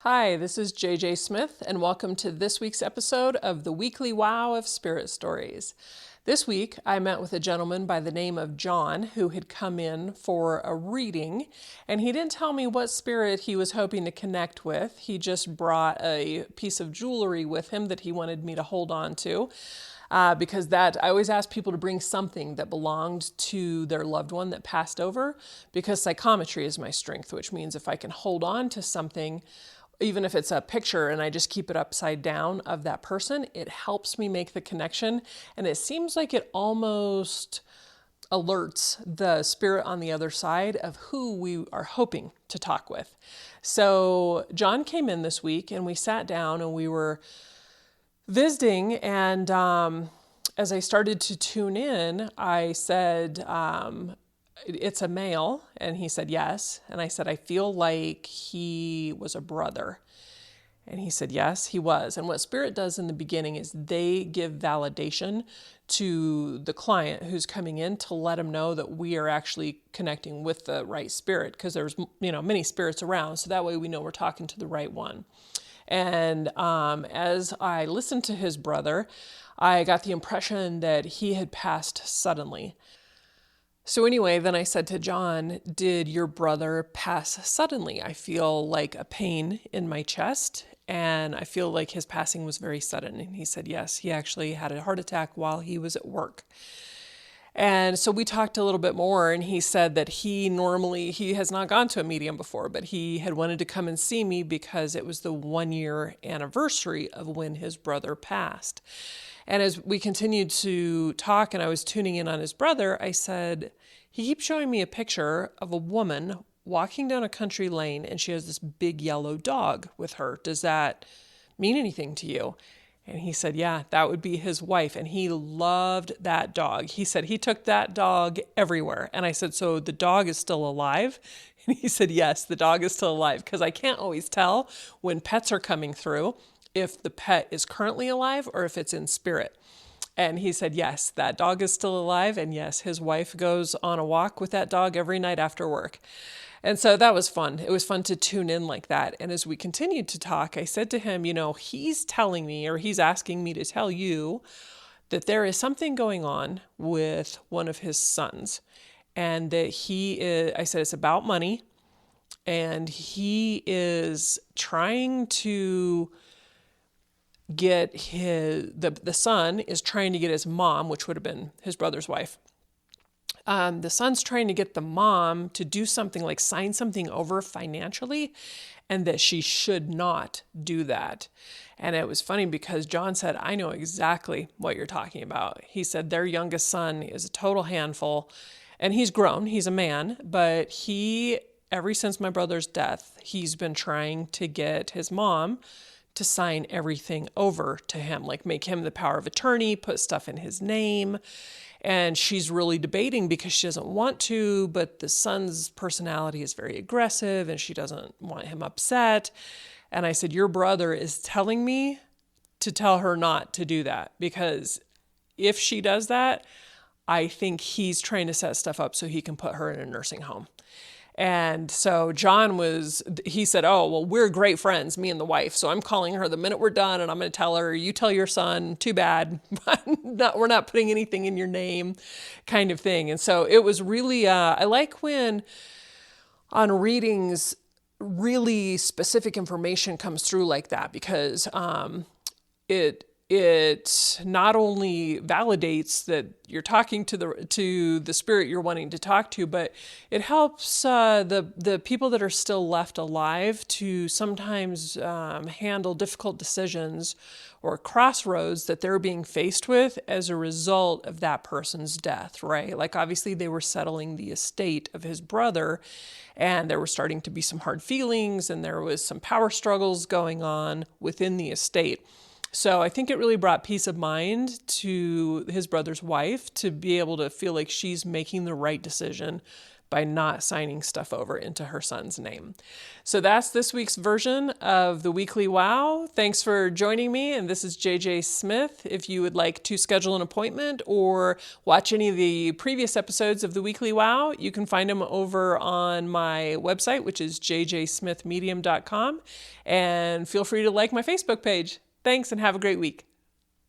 Hi, this is JJ Smith, and welcome to this week's episode of the Weekly Wow of Spirit Stories. This week, I met with a gentleman by the name of John who had come in for a reading, and he didn't tell me what spirit he was hoping to connect with. He just brought a piece of jewelry with him that he wanted me to hold on to. Because I always ask people to bring something that belonged to their loved one that passed over, because psychometry is my strength, which means if I can hold on to something, even if it's a picture and I just keep it upside down of that person, it helps me make the connection. And it seems like it almost alerts the spirit on the other side of who we are hoping to talk with. So John came in this week and we sat down and we were visiting, and as I started to tune in, I said, it's a male, and he said yes. And I said, I feel like he was a brother. And he said, yes, he was. And what Spirit does in the beginning is they give validation to the client who's coming in to let them know that we are actually connecting with the right spirit, because there's many spirits around. So that way we know we're talking to the right one. And as I listened to his brother, I got the impression that he had passed suddenly. So anyway, then I said to John, did your brother pass suddenly? I feel like a pain in my chest, and I feel like his passing was very sudden. And he said, yes, he actually had a heart attack while he was at work. And so we talked a little bit more, and he said that he has not gone to a medium before, but he had wanted to come and see me because it was the 1-year anniversary of when his brother passed. And as we continued to talk and I was tuning in on his brother, I said, he keeps showing me a picture of a woman walking down a country lane and she has this big yellow dog with her. Does that mean anything to you? And he said, yeah, that would be his wife. And he loved that dog. He said he took that dog everywhere. And I said, so the dog is still alive? And he said, yes, the dog is still alive. Because I can't always tell when pets are coming through if the pet is currently alive or if it's in spirit. And he said, yes, that dog is still alive. And yes, his wife goes on a walk with that dog every night after work. And so that was fun. It was fun to tune in like that. And as we continued to talk, I said to him, he's telling me, or he's asking me to tell you that there is something going on with one of his sons. And that I said, it's about money. And he is trying to get the son is trying to get his mom, which would have been his brother's wife. The son's trying to get the mom to do something like sign something over financially, and that she should not do that. And it was funny because John said, I know exactly what you're talking about. He said their youngest son is a total handful, and he's grown, he's a man, but ever since my brother's death, he's been trying to get his mom to sign everything over to him, like make him the power of attorney, put stuff in his name. And she's really debating because she doesn't want to, but the son's personality is very aggressive and she doesn't want him upset. And I said, your brother is telling me to tell her not to do that, because if she does that, I think he's trying to set stuff up so he can put her in a nursing home. And so he said, oh, well, we're great friends, me and the wife. So I'm calling her the minute we're done, and I'm going to tell her, you tell your son, too bad, we're not putting anything in your name, kind of thing. And so it was really, I like when on readings, really specific information comes through like that, because it not only validates that you're talking to the spirit you're wanting to talk to, but it helps the people that are still left alive to sometimes handle difficult decisions or crossroads that they're being faced with as a result of that person's death, right? Like obviously they were settling the estate of his brother, and there were starting to be some hard feelings, and there was some power struggles going on within the estate. So I think it really brought peace of mind to his brother's wife to be able to feel like she's making the right decision by not signing stuff over into her son's name. So that's this week's version of the Weekly Wow. Thanks for joining me, and this is JJ Smith. If you would like to schedule an appointment or watch any of the previous episodes of the Weekly Wow, you can find them over on my website, which is jjsmithmedium.com, and feel free to like my Facebook page. Thanks, and have a great week.